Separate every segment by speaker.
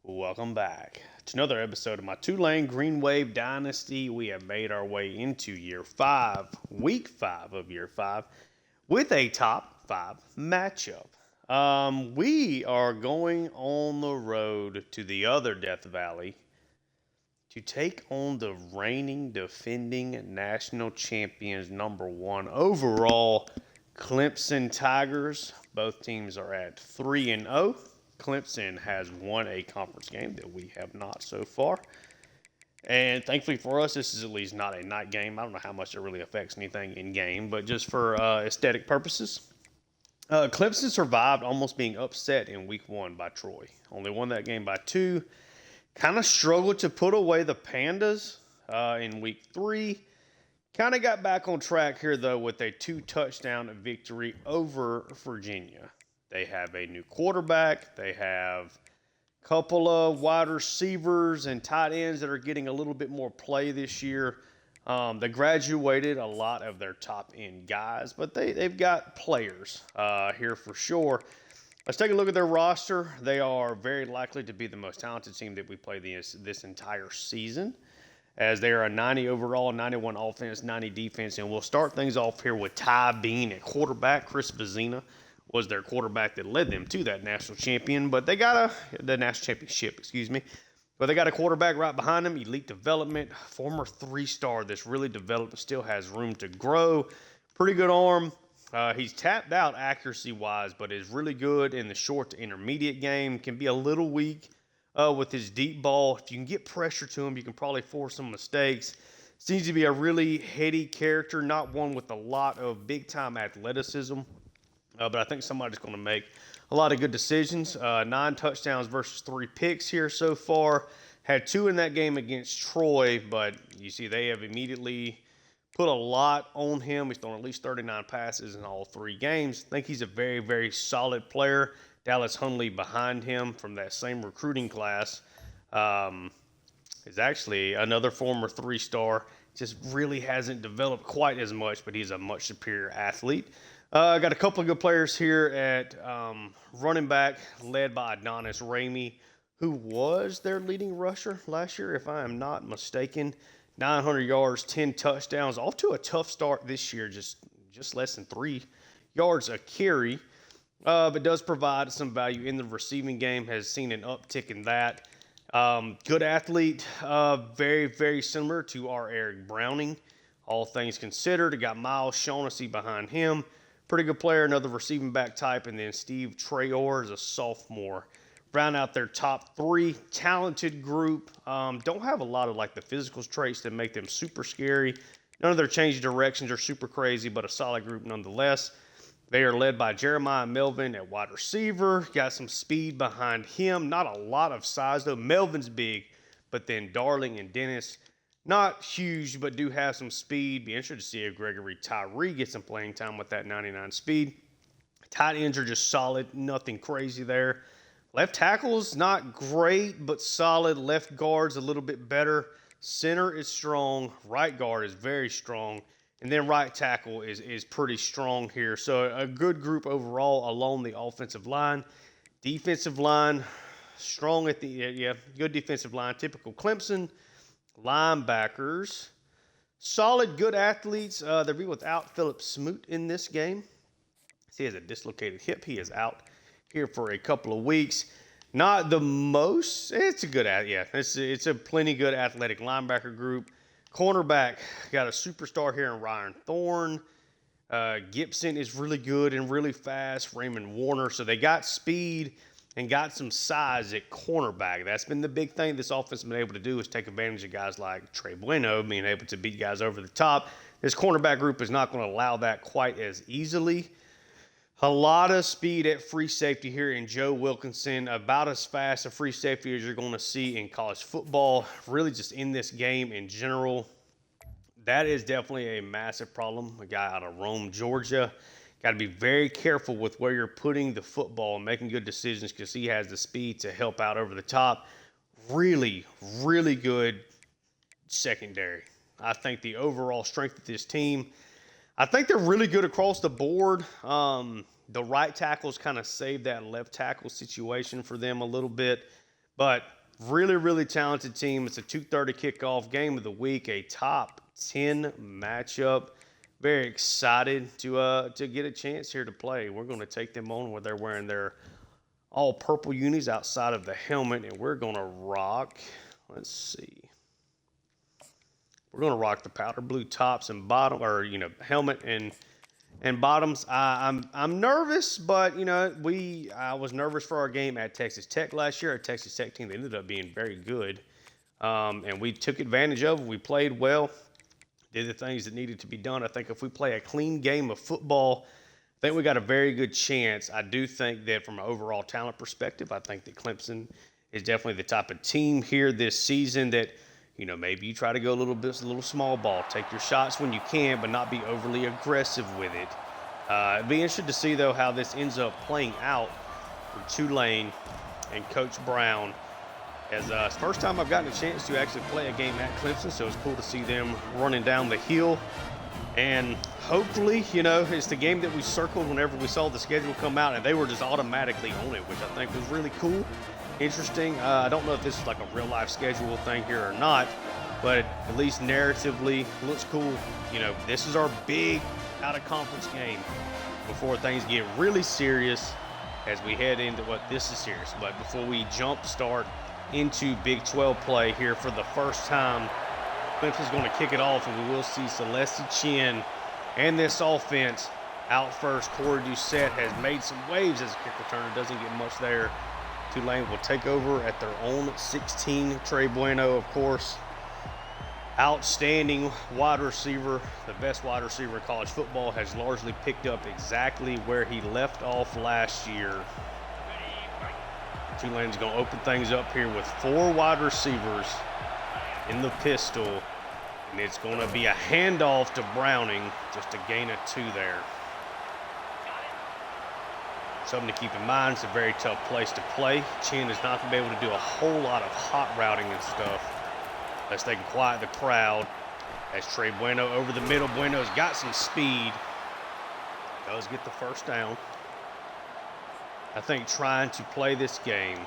Speaker 1: welcome back to another episode of my Tulane Green Wave Dynasty. We have made our way into year 5, week 5 of year 5, with a top 5 matchup. We are going on the road to the other Death Valley to take on the reigning, defending national champions, #1 overall, Clemson Tigers. Both teams are at 3-0. Clemson has won a conference game that we have not so far. And thankfully for us, this is at least not a night game. I don't know how much it really affects anything in game, but just for aesthetic purposes. Clemson survived almost being upset in week 1 by Troy. Only won that game by 2. Kind of struggled to put away the Pandas in week 3. Kind of got back on track here, though, with a 2-touchdown victory over Virginia. They have a new quarterback. They have a couple of wide receivers and tight ends that are getting a little bit more play this year. They graduated a lot of their top-end guys, but they've got players here for sure. Let's take a look at their roster. They are very likely to be the most talented team that we play this entire season, as they are a 90 overall, 91 offense, 90 defense. And we'll start things off here with Ty Bean at quarterback. Chris Vizina was their quarterback that led them to that national champion, but they got the national championship, But they got a quarterback right behind him, elite development, former 3-star that's really developed, but still has room to grow. Pretty good arm. He's tapped out accuracy-wise, but is really good in the short to intermediate game. Can be a little weak with his deep ball. If you can get pressure to him, you can probably force some mistakes. Seems to be a really heady character, not one with a lot of big-time athleticism. But I think somebody's going to make a lot of good decisions. 9 touchdowns versus 3 picks here so far. Had 2 in that game against Troy, but you see they have immediately put a lot on him. He's thrown at least 39 passes in all 3 games. I think he's a very, very solid player. Dallas Hunley behind him from that same recruiting class is actually another former 3-star. Just really hasn't developed quite as much, but he's a much superior athlete. Got a couple of good players here at running back, led by Adonis Ramey, who was their leading rusher last year, if I am not mistaken. 900 yards, 10 touchdowns, off to a tough start this year, just less than 3 yards a carry, but does provide some value in the receiving game, has seen an uptick in that. Good athlete, very, very similar to our Eric Browning, all things considered. Got Miles Shaughnessy behind him. Pretty good player, another receiving back type, and then Steve Traore is a sophomore. Round out their top 3, talented group. Don't have a lot of the physical traits that make them super scary. None of their change directions are super crazy, but a solid group nonetheless. They are led by Jeremiah Melvin at wide receiver. Got some speed behind him. Not a lot of size, though. Melvin's big, but then Darling and Dennis, not huge, but do have some speed. Be interested to see if Gregory Tyree gets some playing time with that 99 speed. Tight ends are just solid. Nothing crazy there. Left tackle's not great, but solid. Left guard's a little bit better. Center is strong. Right guard is very strong. And then right tackle is pretty strong here. So a good group overall along the offensive line. Defensive line, strong at good defensive line. Typical Clemson. Linebackers, solid, good athletes. They'll be without Philip Smoot in this game. He has a dislocated hip. He is out here for a couple of weeks. Not the most. It's a good, it's a plenty good athletic linebacker group. Cornerback, got a superstar here in Ryan Thorne. Gibson is really good and really fast. Raymond Warner. So they got speed and got some size at cornerback. That's been the big thing this offense has been able to do, is take advantage of guys like Trey Bueno being able to beat guys over the top. This cornerback group is not going to allow that quite as easily. A lot of speed at free safety here in Joe Wilkinson, about as fast a free safety as you're going to see in college football, really just in this game in general. That is definitely a massive problem. A guy out of Rome, Georgia. Got to be very careful with where you're putting the football and making good decisions, because he has the speed to help out over the top. Really, really good secondary. I think the overall strength of this team, I think they're really good across the board. The right tackles kind of saved that left tackle situation for them a little bit. But really, really talented team. It's a 2:30 kickoff, game of the week, a top 10 matchup. Very excited to get a chance here to play. We're going to take them on where they're wearing their all purple unis outside of the helmet, and we're going to rock. Let's see. We're going to rock the powder blue tops and bottom, or helmet and bottoms. I'm nervous, but I was nervous for our game at Texas Tech last year. Our Texas Tech team, they ended up being very good, and we took advantage of it. We played well, did the things that needed to be done. I think if we play a clean game of football, I think we got a very good chance. I do think that from an overall talent perspective, I think that Clemson is definitely the type of team here this season that, maybe you try to go a little small ball. Take your shots when you can, but not be overly aggressive with it. It'd be interesting to see, though, how this ends up playing out with Tulane and Coach Brown. As it's the first time I've gotten a chance to actually play a game at Clemson, so it's cool to see them running down the hill. And hopefully, it's the game that we circled whenever we saw the schedule come out, and they were just automatically on it, which I think was really cool. Interesting. I don't know if this is like a real-life schedule thing here or not, but at least narratively, looks cool. This is our big out-of-conference game before things get really serious as we head into this is serious. But before we jump start into Big 12 play here for the first time, Clemson's going to kick it off, and we will see Celeste Chin and this offense out first. Corey Doucette has made some waves as a kick returner. Doesn't get much there. Tulane will take over at their own 16. Trey Bueno, of course, outstanding wide receiver, the best wide receiver in college football, has largely picked up exactly where he left off last year. Tulane's going to open things up here with 4 wide receivers in the pistol, and it's going to be a handoff to Browning, just a gain of 2 there. Something to keep in mind, it's a very tough place to play. Chin is not going to be able to do a whole lot of hot routing and stuff unless they can quiet the crowd. As Trey Bueno over the middle. Bueno's got some speed. Does get the first down. I think trying to play this game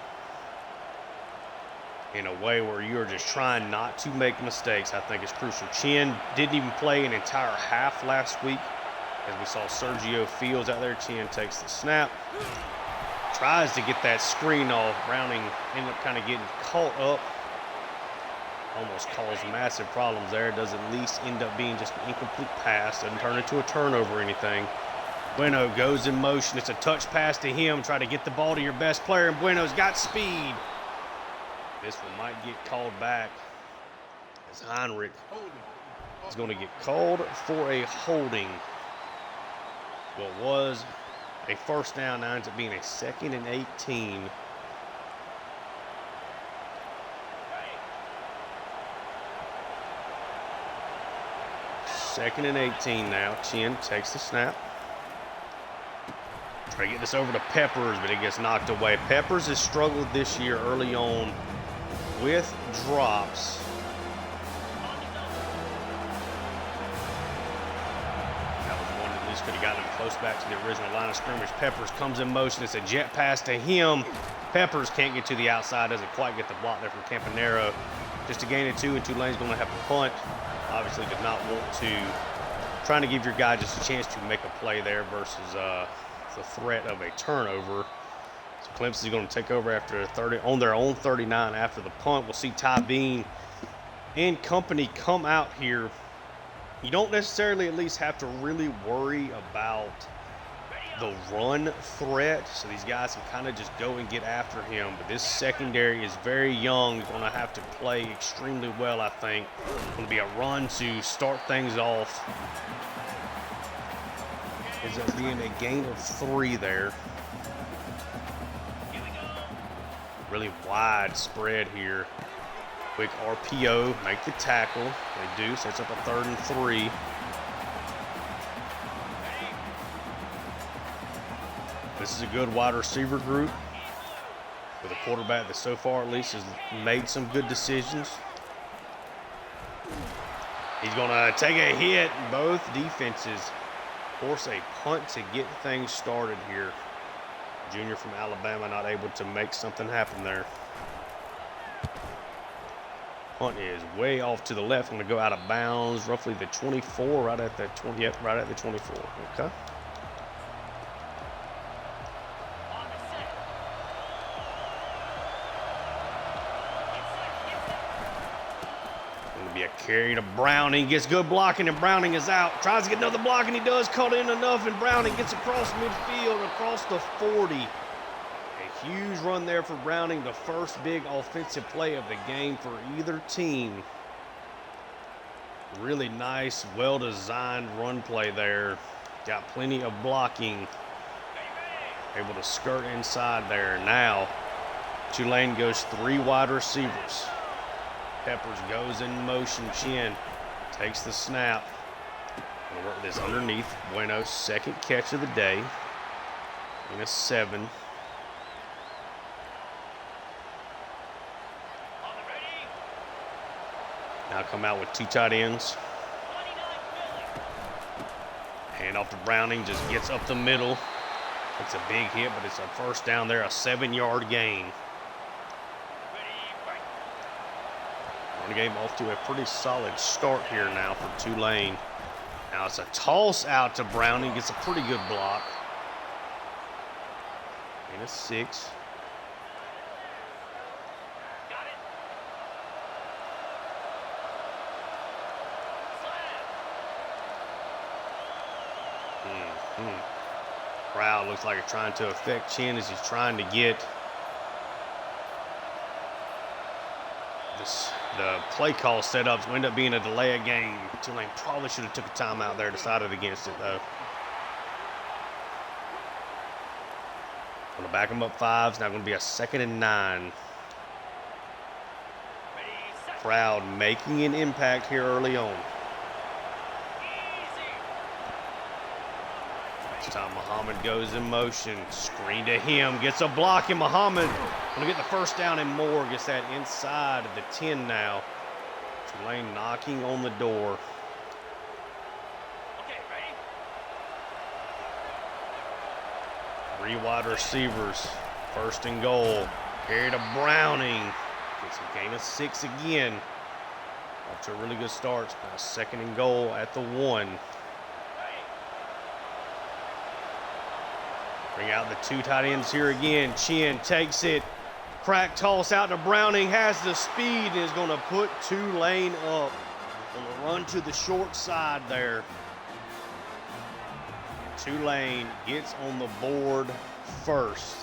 Speaker 1: in a way where you're just trying not to make mistakes, I think is crucial. Chin didn't even play an entire half last week. As we saw Sergio Fields out there, Chin takes the snap, tries to get that screen off. Browning ended up kind of getting caught up, almost caused massive problems there. Does at least end up being just an incomplete pass, doesn't turn into a turnover or anything. Bueno goes in motion. It's a touch pass to him. Try to get the ball to your best player, and Bueno's got speed. This one might get called back as Heinrich is going to get called for a holding. What was a first down now ends up being a 2nd and 18. Second and 18 now. Chin takes the snap. Try to get this over to Peppers, but it gets knocked away. Peppers has struggled this year early on with drops. Could have gotten him close back to the original line of scrimmage. Peppers comes in motion. It's a jet pass to him. Peppers can't get to the outside. Doesn't quite get the block there from Campanero. Just a gain of 2, and Tulane's going to have to punt. Obviously did not want to. Trying to give your guy just a chance to make a play there versus the threat of a turnover. So Clemson is going to take over after 30 on their own 39 after the punt. We'll see Ty Bean and company come out here. You don't necessarily at least have to really worry about the run threat, so these guys can kind of just go and get after him. But this secondary is very young. Going to have to play extremely well, I think. Going to be a run to start things off. Ends up being a gain of 3 there. Really wide spread here. Quick RPO, make the tackle. They do, so it's up a 3rd and 3. This is a good wide receiver group with a quarterback that so far at least has made some good decisions. He's going to take a hit. Both defenses force a punt to get things started here. Junior from Alabama not able to make something happen there. Punt is way off to the left. Going to go out of bounds, roughly the 24, right at the 20. Yep, right at the 24. Okay. Going to be a carry to Browning. Gets good blocking, and Browning is out. Tries to get another block, and he does. Caught in enough, and Browning gets across midfield, across the 40. Huge run there for Browning, the first big offensive play of the game for either team. Really nice, well-designed run play there. Got plenty of blocking. Able to skirt inside there. Now, Tulane goes 3 wide receivers. Peppers goes in motion. Chin takes the snap. Gonna work this underneath. Bueno's second catch of the day. In a 7. Now come out with 2 tight ends. Hand off to Browning, just gets up the middle. It's a big hit, but it's a first down there, a 7-yard gain. Run game off to a pretty solid start here now for Tulane. Now it's a toss out to Browning, gets a pretty good block. In a 6. Crowd looks like it's trying to affect Chin as he's trying to get the play call set up to end up being a delay of game. Tulane probably should have took a timeout there, decided against it though. Going to back them up 5. It's now going to be a 2nd and 9. Crowd making an impact here early on. Time Muhammad goes in motion, screen to him, gets a block, and Muhammad going to get the first down and more, gets that inside of the 10 now. Tulane knocking on the door. Okay, ready? 3 wide receivers, 1st and goal. Carry to Browning, gets a gain of 6 again. Off to a really good start. Now 2nd and goal at the 1. Bring out the 2 tight ends here again. Chin takes it. Crack toss out to Browning. Has the speed and is going to put Tulane up. Going to run to the short side there. Tulane gets on the board first.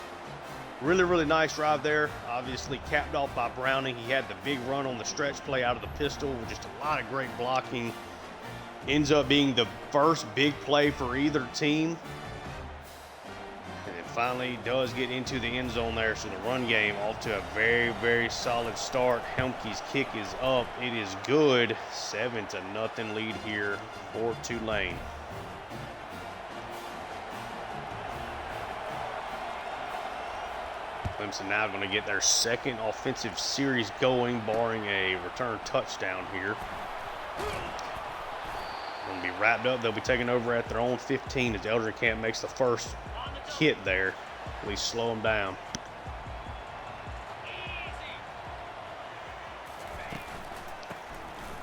Speaker 1: Really, really nice drive there. Obviously capped off by Browning. He had the big run on the stretch play out of the pistol with just a lot of great blocking. Ends up being the first big play for either team. Finally does get into the end zone there, so the run game off to a very, very solid start. Helmke's kick is up. It is good. 7-0 lead here for Tulane. Clemson now going to get their 2nd offensive series going, barring a return touchdown here. Going to be wrapped up. They'll be taking over at their own 15 as Eldrinkamp makes the first hit there. At least slow them down.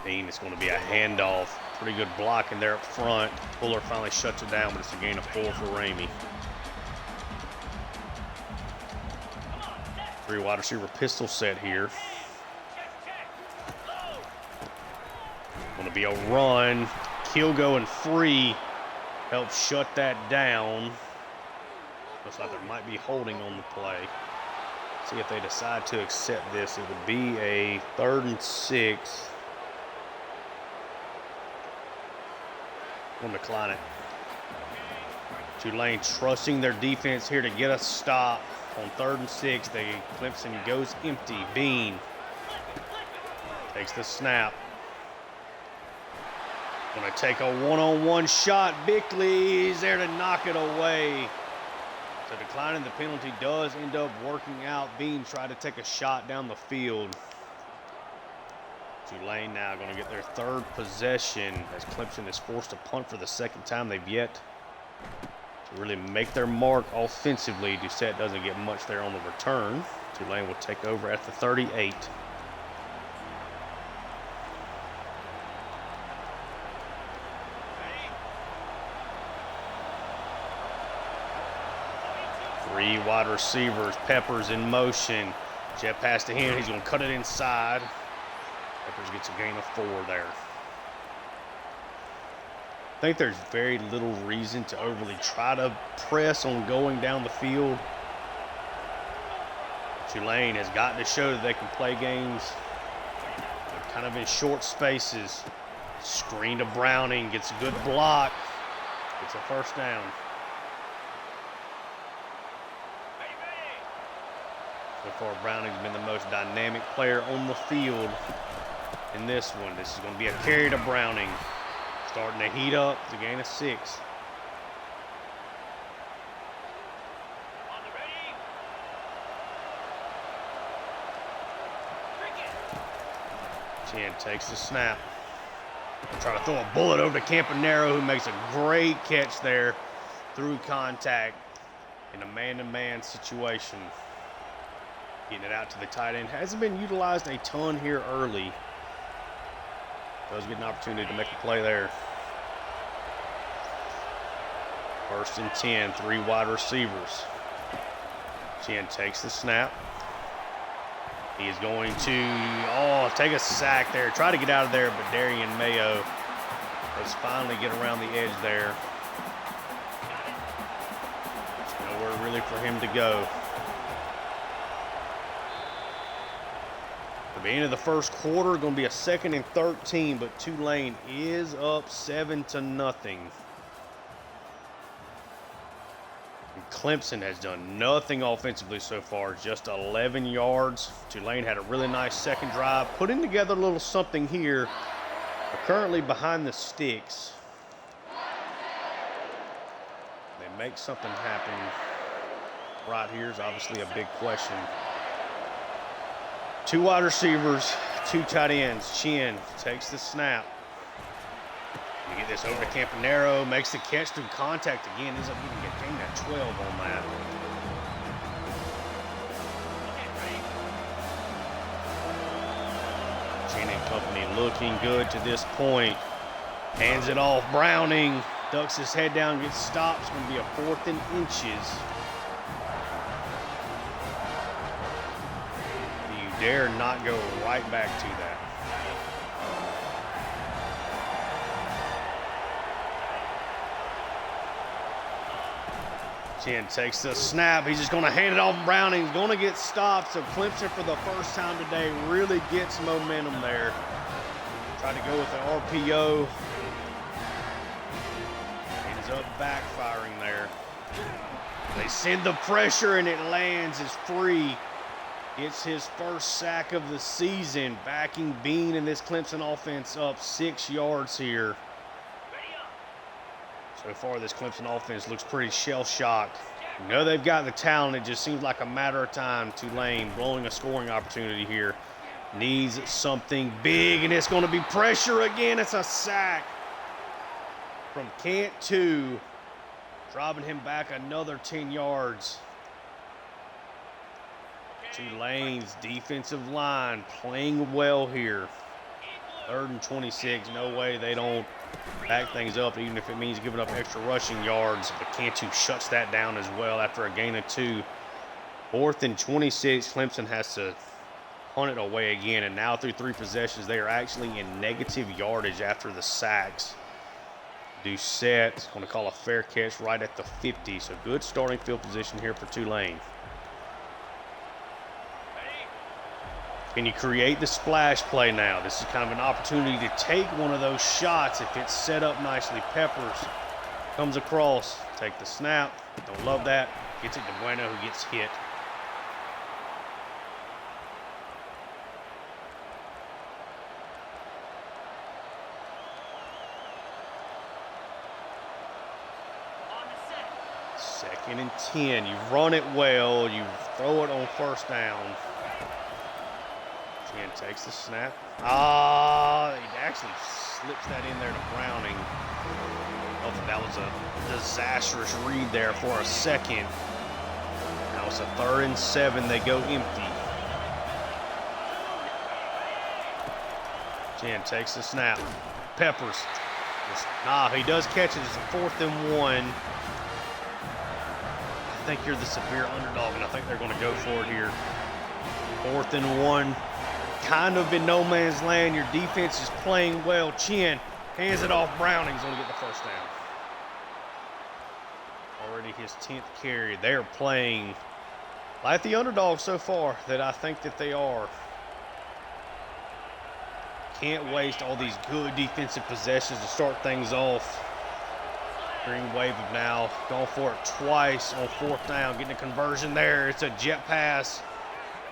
Speaker 1: Bean, it's going to be a handoff. Pretty good blocking there up front. Fuller finally shuts it down, but it's a gain of 4 for Ramey. 3 wide receiver pistol set here. Going to be a run. Kill going free. Help shut that down. Looks like there might be holding on the play. See if they decide to accept this. It would be a 3rd and 6. We'll decline it. Tulane trusting their defense here to get a stop on 3rd and 6. Clemson goes empty. Bean takes the snap. Going to take a one-on-one shot. Bickley's there to knock it away. So declining the penalty does end up working out. Bean tried to take a shot down the field. Tulane now going to get their 3rd possession as Clemson is forced to punt for the 2nd time. They've yet to really make their mark offensively. Doucette doesn't get much there on the return. Tulane will take over at the 38. Three wide receivers. Peppers in motion. Jet pass to him. He's going to cut it inside. Peppers gets a gain of 4 there. I think there's very little reason to overly try to press on going down the field. Tulane has got to show that they can play games. They're kind of in short spaces. Screen to Browning, gets a good block. Gets a first down. So far, Browning's been the most dynamic player on the field in this one. This is going to be a carry to Browning. Starting to heat up. It's a gain of 6. Chin takes the snap. Try to throw a bullet over to Campanaro, who makes a great catch there through contact in a man-to-man situation. Getting it out to the tight end. Hasn't been utilized a ton here early. Does get an opportunity to make a play there. 1st and 10, 3 wide receivers. Chin takes the snap. He is going to, take a sack there. Try to get out of there, but Darian Mayo does finally get around the edge there. There's nowhere really for him to go. At the end of the first quarter, going to be a 2nd and 13, but Tulane is up 7-0. Clemson has done nothing offensively so far, just 11 yards. Tulane had a really nice second drive, putting together a little something here. They're currently behind the sticks. They make something happen right here is obviously a big question. 2 wide receivers, 2 tight ends. Chin takes the snap. You get this over to Campanaro, makes the catch through contact again. Ends up getting a gain of 12 on that. Chin and company looking good to this point. Hands it off. Browning ducks his head down, gets stopped. It's going to be a 4th and inches. Do you dare not go right back to that? Chin takes the snap. He's just going to hand it off. Browning. He's going to get stopped. So Clemson, for the first time today, really gets momentum there. Try to go with the RPO. Ends up backfiring there. They send the pressure, and it lands. It's free. Gets his first sack of the season. Backing Bean and this Clemson offense up 6 yards here. So far, this Clemson offense looks pretty shell-shocked. You know they've got the talent. It just seems like a matter of time. Tulane blowing a scoring opportunity here. Needs something big, and it's going to be pressure again. It's a sack from Cantu, driving him back another 10 yards. Tulane's defensive line playing well here. 3rd and 26. No way they don't back things up, even if it means giving up extra rushing yards. But Cantu shuts that down as well after a gain of 2. 4th and 26. Clemson has to punt it away again. And now through 3 possessions, they are actually in negative yardage after the sacks. Doucette going to call a fair catch right at the 50. So good starting field position here for Tulane. Can you create the splash play now? This is kind of an opportunity to take one of those shots if it's set up nicely. Peppers comes across, take the snap. Don't love that. Gets it to Bueno, who gets hit. Second and 10. You run it well. You throw it on first down. Chin takes the snap. He actually slips that in there to Browning. Oh, that was a disastrous read there for a second. Now it's a 3rd and 7. They go empty. Chin takes the snap. Peppers. He does catch it. It's a 4th and 1. think you're the severe underdog, and I think they're going to go for it here. 4th and 1, kind of in no man's land. Your defense is playing well. Chin hands it off. Browning's going to get the first down. Already his 10th carry. They're playing like the underdog so far that I think that they are. Can't waste all these good defensive possessions to start things off. Green Wave have now gone for it twice on 4th down, getting a conversion there. It's a jet pass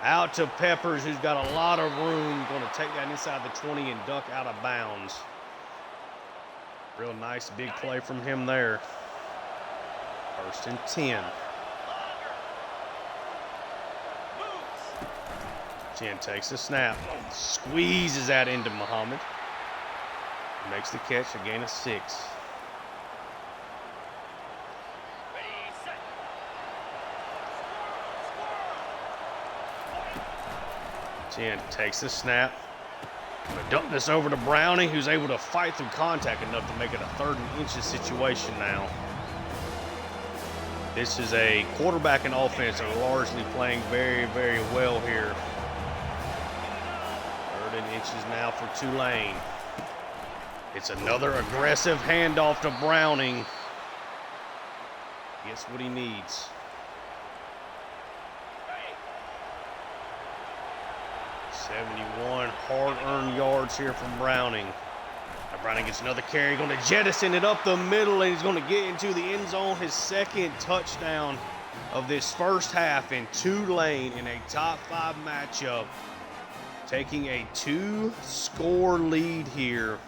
Speaker 1: out to Peppers, who's got a lot of room. Going to take that inside the 20 and duck out of bounds. Real nice big play from him there. 1st and 10. Chin takes the snap, squeezes that into Muhammad. Makes the catch, a gain of 6. Chin takes the snap. Gonna dump this over to Browning, who's able to fight through contact enough to make it a 3rd and inches situation now. This is a quarterback and offense are largely playing very, very well here. 3rd and inches now for Tulane. It's another aggressive handoff to Browning. Gets what he needs. 71 hard-earned yards here from Browning. Now Browning gets another carry, going to jettison it up the middle, and he's going to get into the end zone. His 2nd touchdown of this first half, in Tulane in a top 5 matchup, taking a 2-score lead here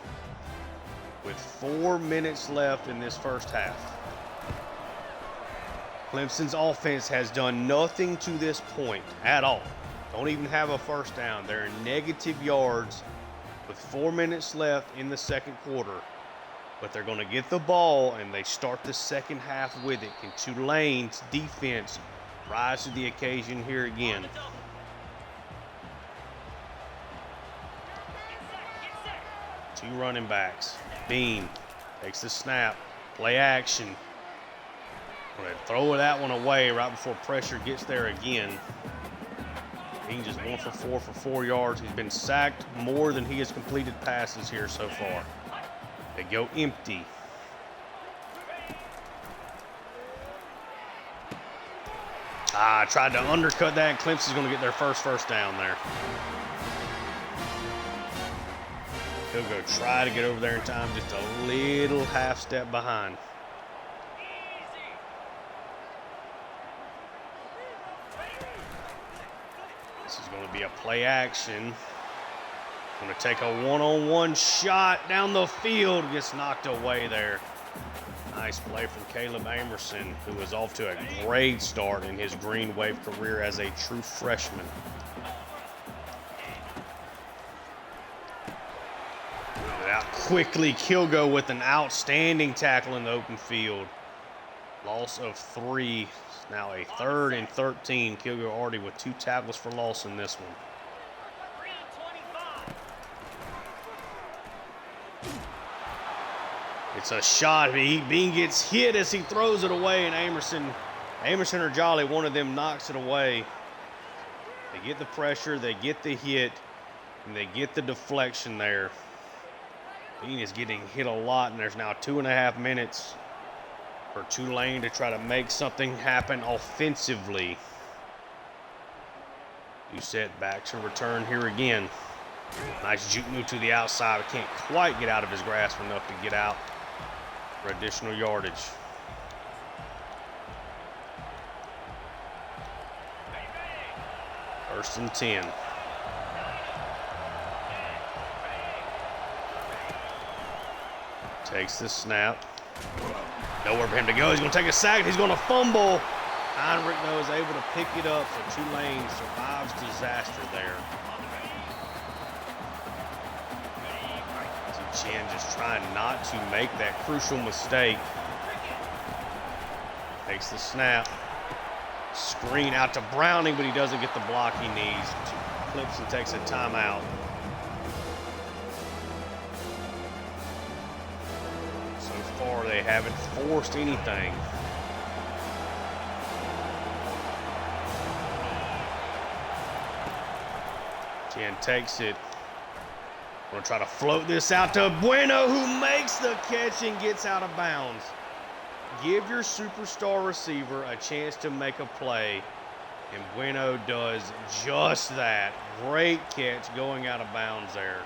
Speaker 1: with 4 minutes left in this first half. Clemson's offense has done nothing to this point at all. Don't even have a first down. They're in negative yards with 4 minutes left in the 2nd quarter. But they're going to get the ball, and they start the second half with it. Can Tulane's defense rise to the occasion here again? Two running backs. Bean takes the snap. Play action. Going to throw that one away right before pressure gets there again. Bean just 1 for 4 for 4 yards. He's been sacked more than he has completed passes here so far. They go empty. Tried to undercut that, and Clemson's going to get their first down there. He'll go try to get over there in time, just a little half step behind. This is going to be a play action. Going to take a one-on-one shot down the field. Gets knocked away there. Nice play from Caleb Amerson, who is off to a great start in his Green Wave career as a true freshman. Out quickly, Kilgo with an outstanding tackle in the open field. Loss of 3. Now a 3rd and 13. Kilgo already with 2 tackles for loss in this one. It's a shot. Bean gets hit as he throws it away, and Amerson or Jolly, one of them knocks it away. They get the pressure, they get the hit, and they get the deflection there. Bean is getting hit a lot, and there's now 2.5 minutes for Tulane to try to make something happen offensively. Doucette back to return here again. Nice juke move to the outside. Can't quite get out of his grasp enough to get out for additional yardage. First and 10. Takes the snap. Nowhere for him to go. He's going to take a sack. He's going to fumble. Heinrich, though, is able to pick it up, so Tulane survives disaster there. Chin just trying not to make that crucial mistake. Takes the snap. Screen out to Browning, but he doesn't get the block he needs. Clemson takes a timeout. So far, they haven't forced anything. Chin takes it. Gonna try to float this out to Bueno, who makes the catch and gets out of bounds. Give your superstar receiver a chance to make a play, and Bueno does just that. Great catch going out of bounds there.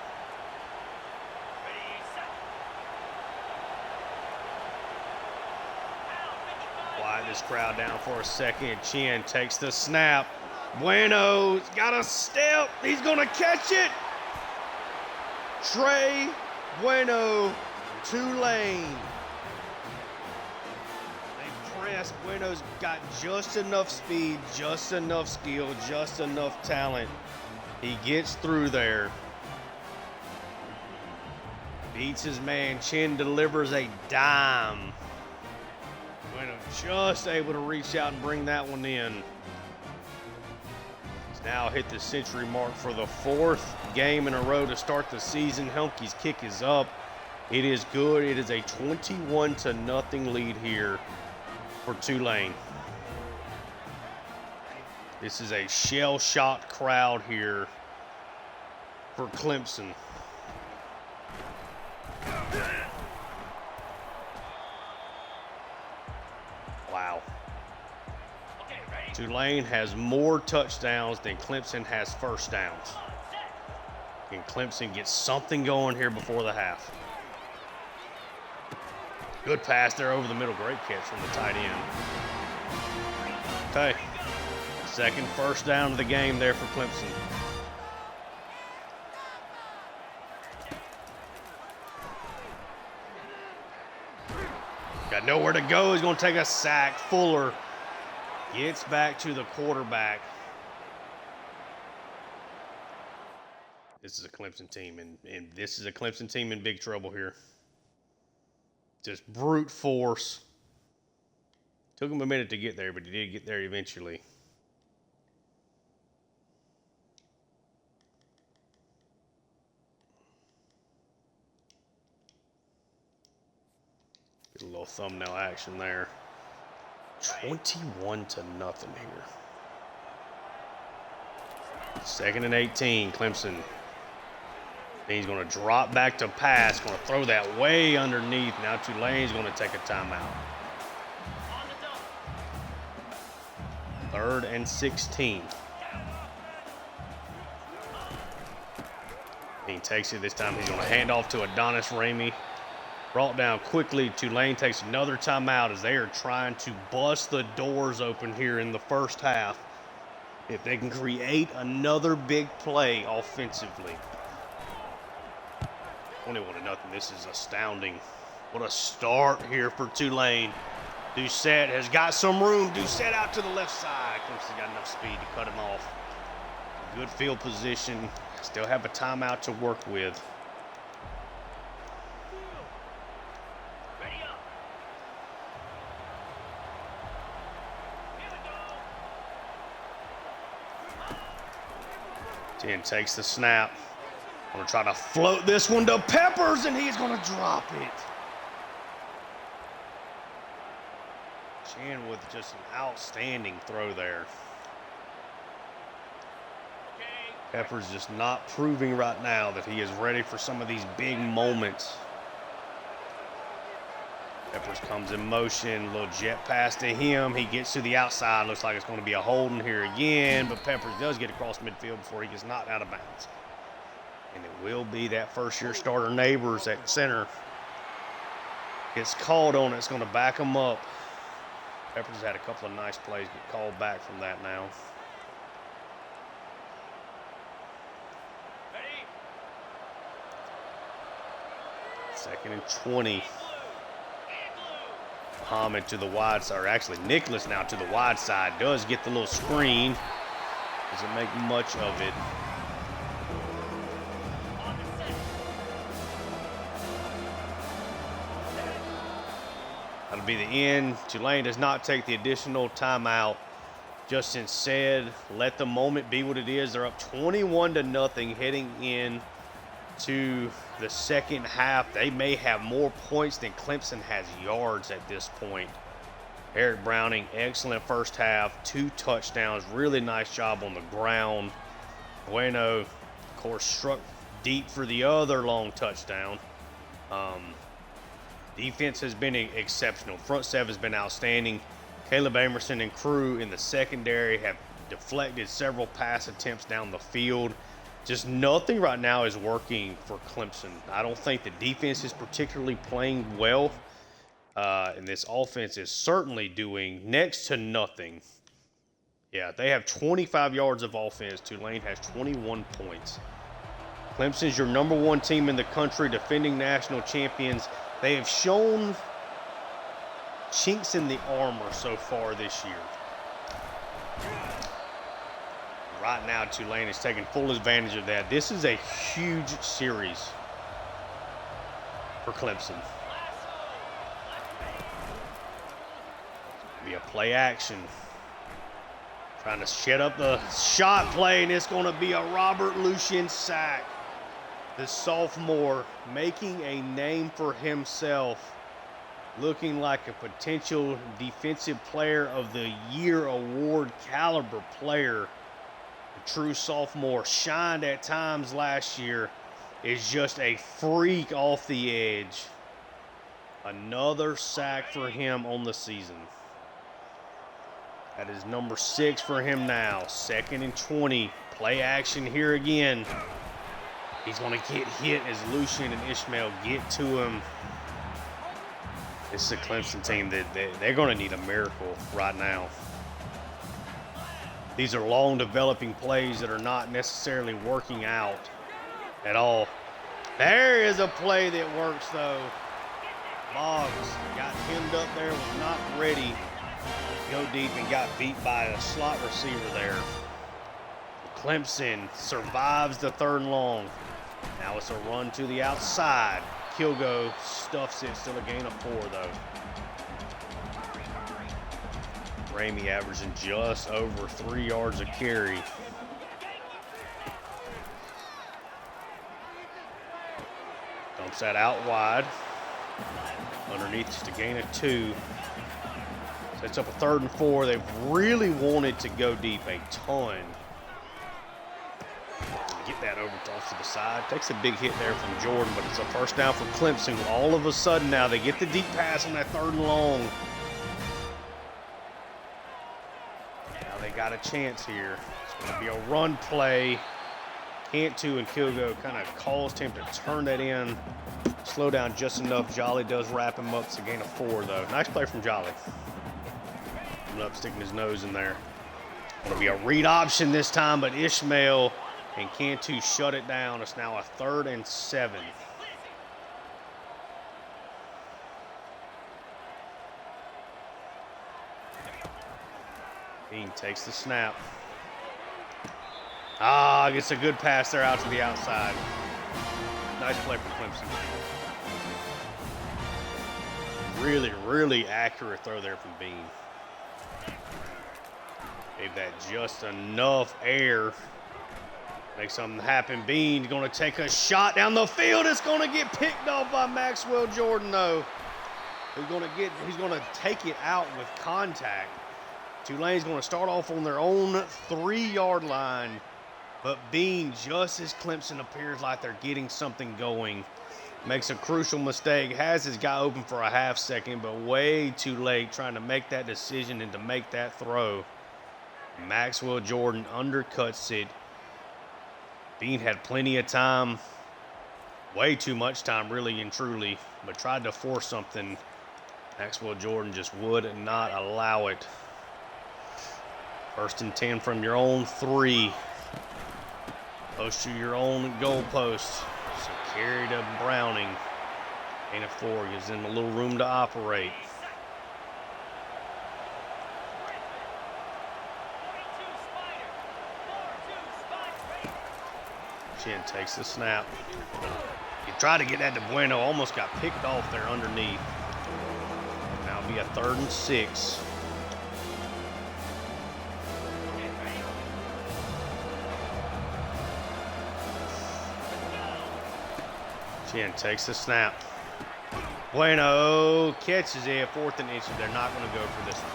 Speaker 1: Quiet this crowd down for a second. Chin takes the snap. Bueno's got a step. He's going to catch it. Trey Bueno, Tulane. They press. Bueno's got just enough speed, just enough skill, just enough talent. He gets through there. Beats his man. Chin delivers a dime. Bueno just able to reach out and bring that one in. He's now hit the century mark for the 4th game in a row to start the season. Helmke's kick is up. It is good. It is a 21-0 lead here for Tulane. This is a shell-shocked crowd here for Clemson. Wow. Tulane has more touchdowns than Clemson has first downs. Can Clemson get something going here before the half? Good pass there over the middle. Great catch from the tight end. Okay. Second first down of the game there for Clemson. Got nowhere to go. He's going to take a sack. Fuller gets back to the quarterback. This is a Clemson team, and this is a Clemson team in big trouble here. Just brute force. Took him a minute to get there, but he did get there eventually. Get a little thumbnail action there. 21-0 here. 2nd and 18, Clemson. He's going to drop back to pass, going to throw that way underneath. Now Tulane's going to take a timeout. 3rd and 16. He takes it this time. He's going to hand off to Adonis Ramey. Brought down quickly. Tulane takes another timeout as they are trying to bust the doors open here in the first half. If they can create another big play offensively. 21-0. This is astounding. What a start here for Tulane. Doucette has got some room. Doucette out to the left side. Clemson's got enough speed to cut him off. Good field position. Still have a timeout to work with. Chin takes the snap. Going to try to float this one to Peppers, and he's going to drop it. Chin with just an outstanding throw there. Peppers just not proving right now that he is ready for some of these big moments. Peppers comes in motion, little jet pass to him. He gets to the outside. Looks like it's going to be a holding here again, but Peppers does get across midfield before he gets knocked out of bounds. And it will be that first-year starter Neighbors at center. Gets called on it. It's going to back him up. Peppers had a couple of nice plays, get called back from that now. Second and 20. Muhammad to the wide side, or actually Nicholas now to the wide side. Does get the little screen. Doesn't make much of it. That'll be the end. Tulane does not take the additional timeout. Justin said, let the moment be what it is. They're up 21-0 heading in to the second half. They may have more points than Clemson has yards at this point. Eric Browning, excellent first half, 2 touchdowns, really nice job on the ground. Bueno Of course, struck deep for the other long touchdown. Defense has been exceptional. Front seven has been outstanding. Caleb Emerson and crew in the secondary have deflected several pass attempts down the field. Just nothing right now is working for Clemson. I don't think the defense is particularly playing well. And this offense is certainly doing next to nothing. Yeah, they have 25 yards of offense. Tulane has 21 points. Clemson's your #1 team in the country, defending national champions. They have shown chinks in the armor so far this year. Right now, Tulane is taking full advantage of that. This is a huge series for Clemson. Be a play action. Trying to shut up the shot play, and it's going to be a Robert Lucien sack. The sophomore making a name for himself, looking like a potential Defensive Player of the Year award caliber player. A true sophomore, shined at times last year, is just a freak off the edge. Another sack for him on the season. That is number 6 for him now. 2nd and 20. Play action here again. He's going to get hit as Lucien and Ishmael get to him. This is a Clemson team that they're going to need a miracle right now. These are long developing plays that are not necessarily working out at all. There is a play that works though. Boggs got hemmed up there, was not ready to go deep and got beat by a slot receiver there. Clemson survives the 3rd and long. Now it's a run to the outside. Kilgo stuffs it, still a gain of 4 though. Ramey averaging just over 3 yards a carry. Dumps that out wide. Underneath, just a gain of 2. Sets up a 3rd and 4. They've really wanted to go deep a ton. Get that over toss to the side. Takes a big hit there from Jordan, but it's a first down for Clemson. All of a sudden now they get the deep pass on that 3rd and long. Now they got a chance here. It's going to be a run play. Cantu and Kilgo kind of caused him to turn that in. Slow down just enough. Jolly does wrap him up. It's a gain of 4 though. Nice play from Jolly. Coming up, sticking his nose in there. Going to be a read option this time, but Ishmael and Cantu shut it down. It's now a 3rd and 7. Bean takes the snap. Gets a good pass there out to the outside. Nice play from Clemson. Really, really accurate throw there from Bean. Gave that just enough air. Make something happen. Bean's going to take a shot down the field. It's going to get picked off by Maxwell Jordan, though. He's going to take it out with contact. Tulane's going to start off on their own 3-yard line. But Bean, just as Clemson appears like they're getting something going, makes a crucial mistake. Has his guy open for a half second, but way too late trying to make that decision and to make that throw. Maxwell Jordan undercuts it. Bean had plenty of time, way too much time really and truly, but tried to force something. Maxwell Jordan just would not allow it. 1st and 10 from your own 3. Close to your own goal post. So carry to Browning. Gain of 4 gives them a little room to operate. Chin takes the snap. He tried to get that to Bueno, almost got picked off there underneath. Now it'll be a 3rd and 6. Chin takes the snap. Bueno catches it, 4th and inches. They're not going to go for this one.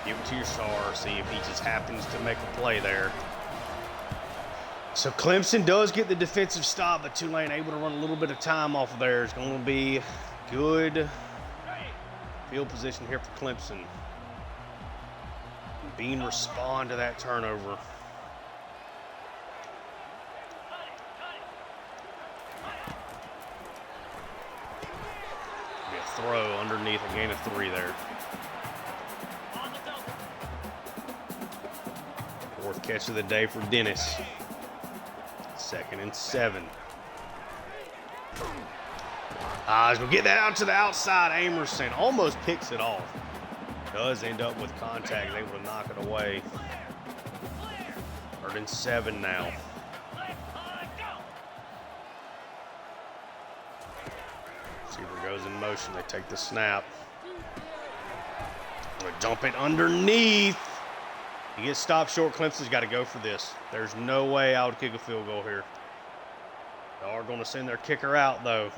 Speaker 1: Give it to your star, see if he just happens to make a play there. So Clemson does get the defensive stop, but Tulane able to run a little bit of time off of there. It's going to be good field position here for Clemson. Bean respond to that turnover. Be a throw underneath, a gain of 3 there. 4th catch of the day for Dennis. 2nd and 7. He's going to get that out to the outside. Amerson almost picks it off. Does end up with contact, able to knock it away. 3rd and 7 now. Receiver goes in motion. They take the snap. Going to dump it underneath. He gets stopped short. Clemson's got to go for this. There's no way I would kick a field goal here. They are going to send their kicker out, though.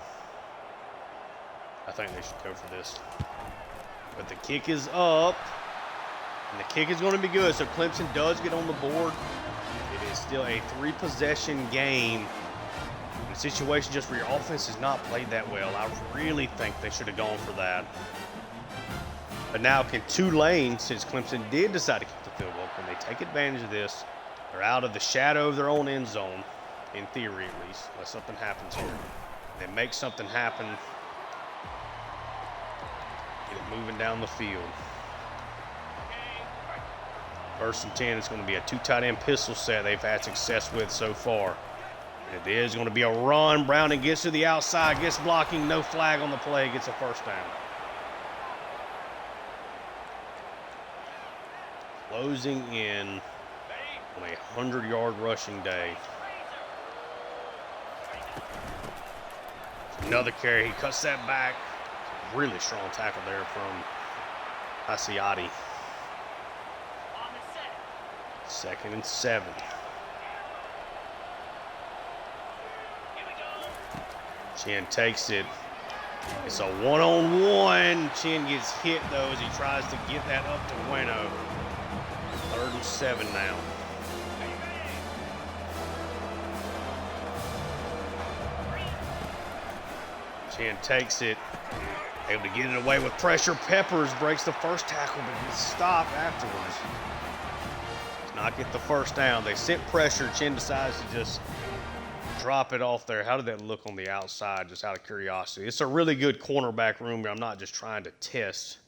Speaker 1: I think they should go for this. But the kick is up. And the kick is going to be good. So Clemson does get on the board. It is still a 3-possession game. In a situation just where your offense has not played that well, I really think they should have gone for that. But now can Tulane, since Clemson did decide to kick the field goal, can they take advantage of this? They're out of the shadow of their own end zone, in theory at least, unless something happens here. They make something happen. Get it moving down the field. 1st and 10, it's going to be a 2 tight end pistol set they've had success with so far. It is going to be a run. Browning gets to the outside, gets blocking, no flag on the play, gets a 1st down. Closing in on a 100-yard rushing day. Another carry. He cuts that back. Really strong tackle there from Asiati. 2nd and 7. Chin takes it. It's a one-on-one. Chin gets hit, though, as he tries to get that up to Bueno. 3rd and 7 now. Chin takes it. Able to get it away with pressure. Peppers breaks the 1st tackle, but gets stopped afterwards. Does not get the 1st down. They sent pressure. Chin decides to just drop it off there. How did that look on the outside, just out of curiosity? It's a really good cornerback room here. I'm not just trying to test.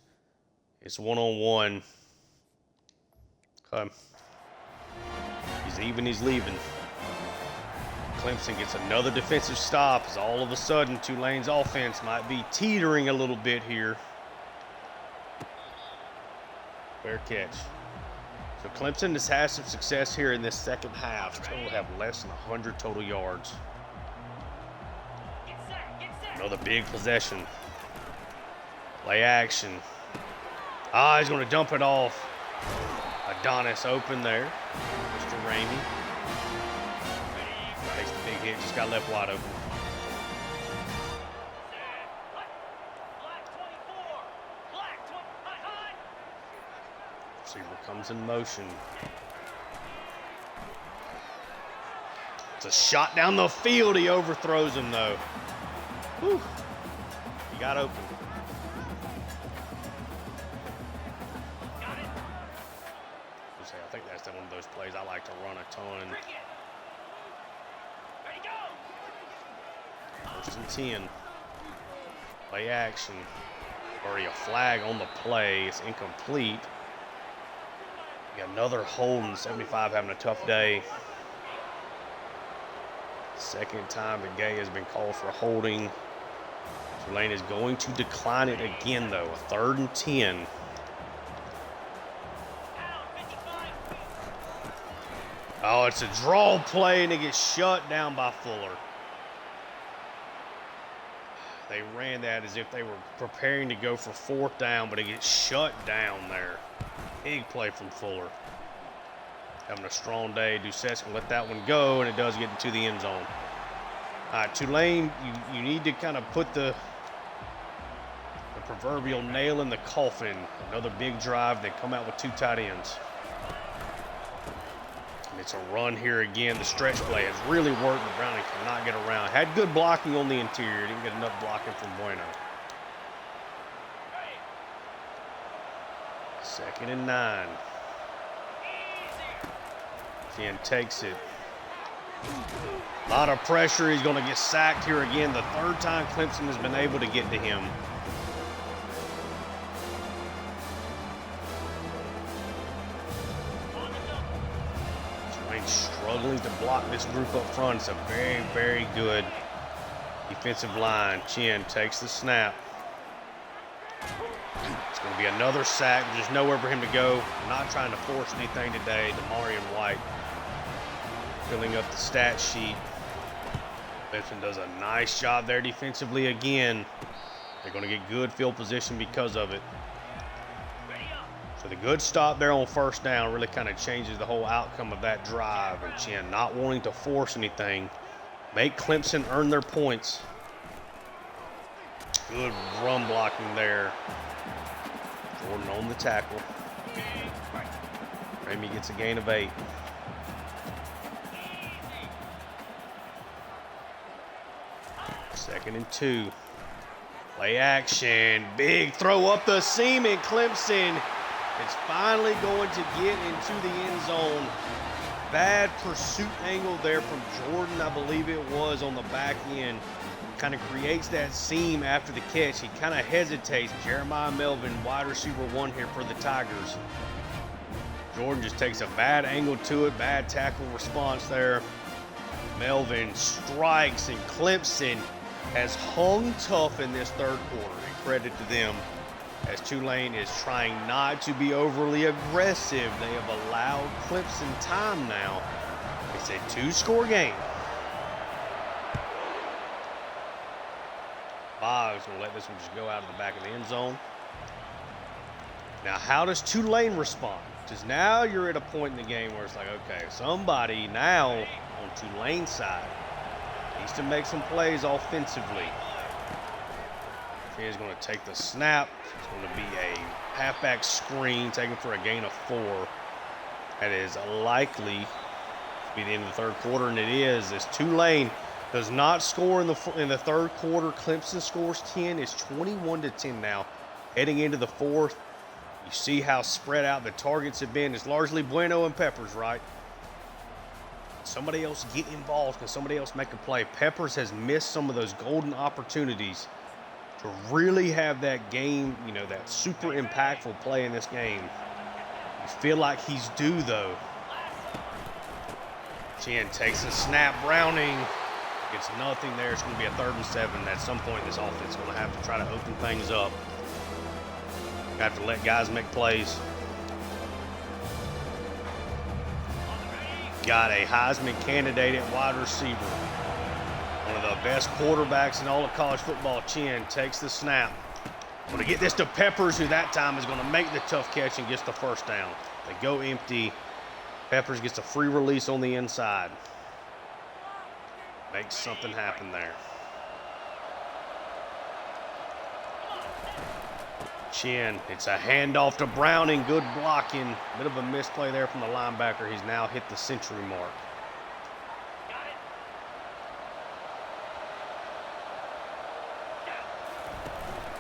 Speaker 1: It's one-on-one. Okay. He's even, he's leaving. Clemson gets another defensive stop as all of a sudden Tulane's offense might be teetering a little bit here. Fair catch. So Clemson has had some success here in this 2nd half. Total have less than 100 total yards. Another big possession. Play action. He's going to dump it off. Adonis open there. Mr. Ramey. Takes the big hit, just got left wide open. Receiver comes in motion. It's a shot down the field. He overthrows him, though. Whew. He got open. I think that's one of those plays I like to run a ton. 1st and 10. Play action. Already a flag on the play. It's incomplete. Got another holding. 75 having a tough day. 2nd time the game has been called for holding. Tulane is going to decline it again, though. A 3rd and 10. Oh, it's a draw play, and it gets shut down by Fuller. They ran that as if they were preparing to go for 4th down, but it gets shut down there. Big play from Fuller. Having a strong day. Doucette's going to let that one go, and it does get into the end zone. All right, Tulane, you need to kind of put the proverbial nail in the coffin. Another big drive. They come out with 2 tight ends. It's a run here again. The stretch play has really worked, but Browning cannot get around. Had good blocking on the interior. Didn't get enough blocking from Bueno. 2nd and 9. Chen takes it. A lot of pressure. He's going to get sacked here again. The 3rd time Clemson has been able to get to him. Struggling to block this group up front. It's a very, very good defensive line. Chen takes the snap. It's going to be another sack. There's nowhere for him to go. Not trying to force anything today. Demarion White filling up the stat sheet. Clemson does a nice job there defensively again. They're going to get good field position because of it. So the good stop there on 1st down really kind of changes the whole outcome of that drive. And Chen not wanting to force anything. Make Clemson earn their points. Good run blocking there. Jordan on the tackle. Ramey gets a gain of 8. Second and 2. Play action. Big throw up the seam, and Clemson is finally going to get into the end zone. Bad pursuit angle there from Jordan, I believe it was, on the back end. Kind of creates that seam after the catch. He kind of hesitates. Jeremiah Melvin, wide receiver 1 here for the Tigers. Jordan just takes a bad angle to it. Bad tackle response there. Melvin strikes, and Clemson has hung tough in this 3rd quarter. And credit to them, as Tulane is trying not to be overly aggressive. They have allowed Clemson time now. It's a 2-score game. Boggs will let this one just go out of the back of the end zone. Now, how does Tulane respond? Because now you're at a point in the game where it's like, okay, somebody now on Tulane's side needs to make some plays offensively. He's going to take the snap. It's going to be a halfback screen taken for a gain of 4. That is likely to be the end of the 3rd quarter, and it is. As Tulane does not score in the 3rd quarter, Clemson scores 10. It's 21-10 now. Heading into the 4th, you see how spread out the targets have been. It's largely Bueno and Peppers, right? Somebody else get involved. Can somebody else make a play? Peppers has missed some of those golden opportunities to really have that game, you know, that super impactful play in this game. You feel like he's due, though. Chen takes a snap. Browning gets nothing there. It's going to be a 3rd and 7. At some point, this offense is going to have to try to open things up. Got to let guys make plays. Got a Heisman candidate at wide receiver. One of the best quarterbacks in all of college football. Chen takes the snap. Going to get this to Peppers, who that time is going to make the tough catch and gets the 1st down. They go empty. Peppers gets a free release on the inside. Makes something happen there. Chen, it's a handoff to Browning. Good blocking. Bit of a misplay there from the linebacker. He's now hit the century mark.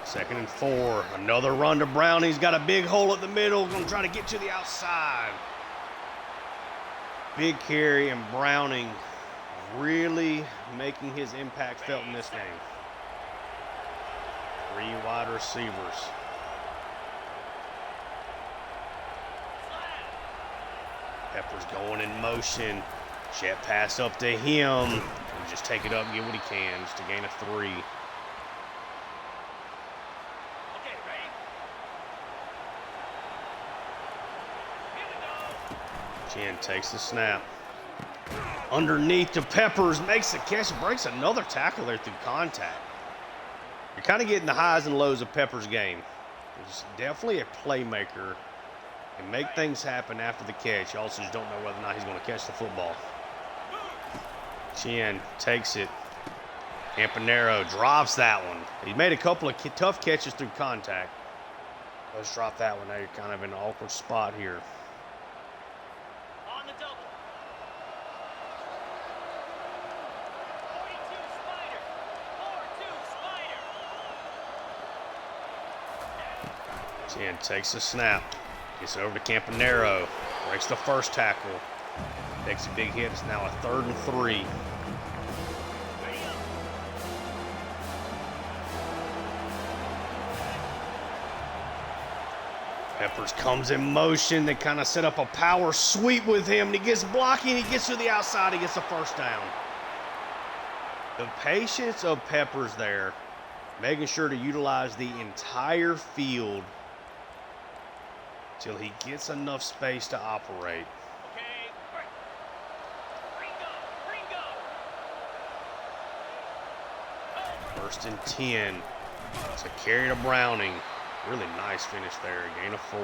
Speaker 1: 2nd and 4. Another run to Brown. He's got a big hole at the middle. Going to try to get to the outside. Big carry, and Browning really making his impact felt in this game. 3 wide receivers. Peppers going in motion. Jet pass up to him. He'll just take it up and get what he can. Just a gain of 3. Chen takes the snap. Underneath to Peppers, makes the catch, breaks another tackle there through contact. You're kind of getting the highs and lows of Peppers' game. He's definitely a playmaker and make things happen after the catch. You also just don't know whether or not he's going to catch the football. Chen takes it. Campanero drops that one. He made a couple of tough catches through contact. Let's drop that one. Now you're kind of in an awkward spot here. Chin takes the snap. Gets it over to Campanero. Breaks the first tackle. Takes a big hit. It's now a 3rd and 3. Peppers comes in motion. They kind of set up a power sweep with him. He gets blocking. He gets to the outside. He gets a first down. The patience of Peppers there, making sure to utilize the entire field till he gets enough space to operate. First and 10. It's a carry to Browning. Really nice finish there. A gain of 4.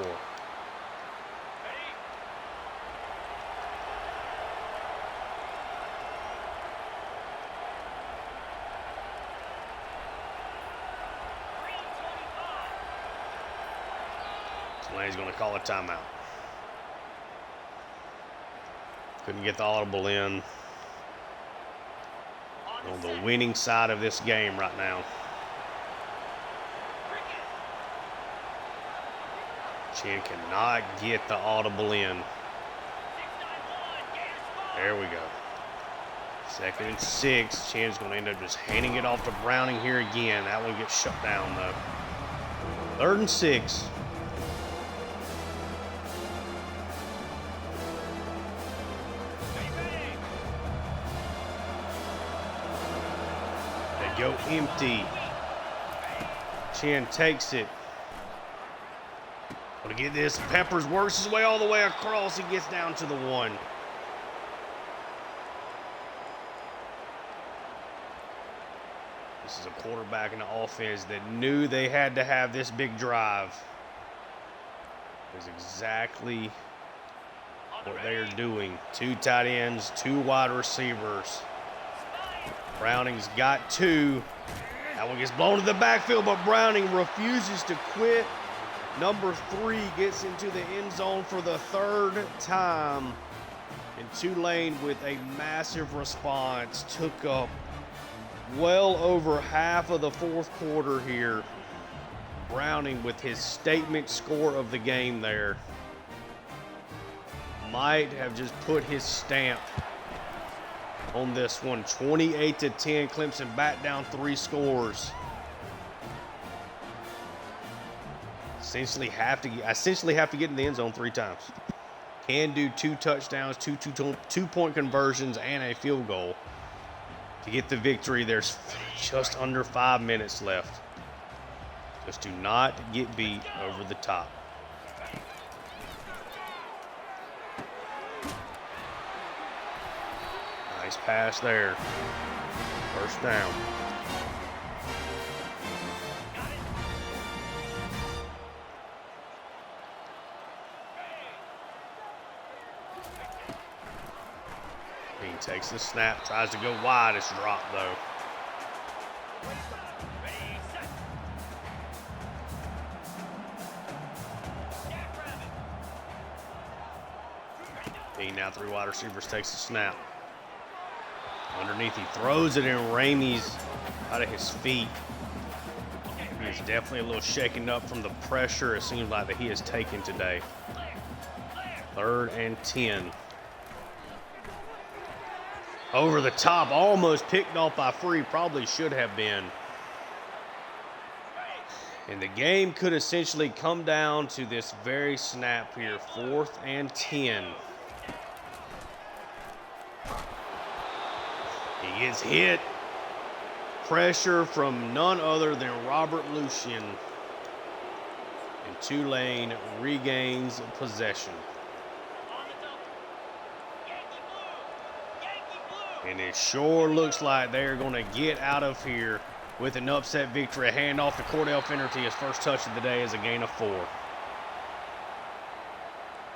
Speaker 1: Tulane's going to call a timeout. Couldn't get the audible in. On the winning side of this game right now. Chin cannot get the audible in. There we go. 2nd and 6. Chin's going to end up just handing it off to Browning here again. That one gets shut down though. 3rd and 6. They go empty. Chin takes it. To get this, Peppers works his way all the way across. He gets down to the 1. This is a quarterback in the offense that knew they had to have this big drive. That's exactly what they are doing. 2 tight ends, 2 wide receivers. Browning's got 2. That one gets blown to the backfield, but Browning refuses to quit. Number 3 gets into the end zone for the 3rd time. And Tulane, with a massive response, took up well over half of the 4th quarter here. Browning, with his statement score of the game there, might have just put his stamp on this one. 28-10, Clemson back down 3 scores. Essentially have to get in the end zone 3 times. Can do 2 touchdowns, 2 two-point conversions, and a field goal to get the victory. There's just under 5 minutes left. Just do not get beat over the top. Nice pass there. First down. Takes the snap, tries to go wide. It's dropped though. He now 3 wide receivers, takes the snap. Underneath, he throws it in. Ramey's out of his feet. He's definitely a little shaken up from the pressure it seems like that he has taken today. 3rd and 10. Over the top, almost picked off by Free, probably should have been. And the game could essentially come down to this very snap here. 4th and 10. He gets hit. Pressure from none other than Robert Lucien. And Tulane regains possession. And it sure looks like they're going to get out of here with an upset victory. A handoff to Cordell Finnerty. His first touch of the day is a gain of 4.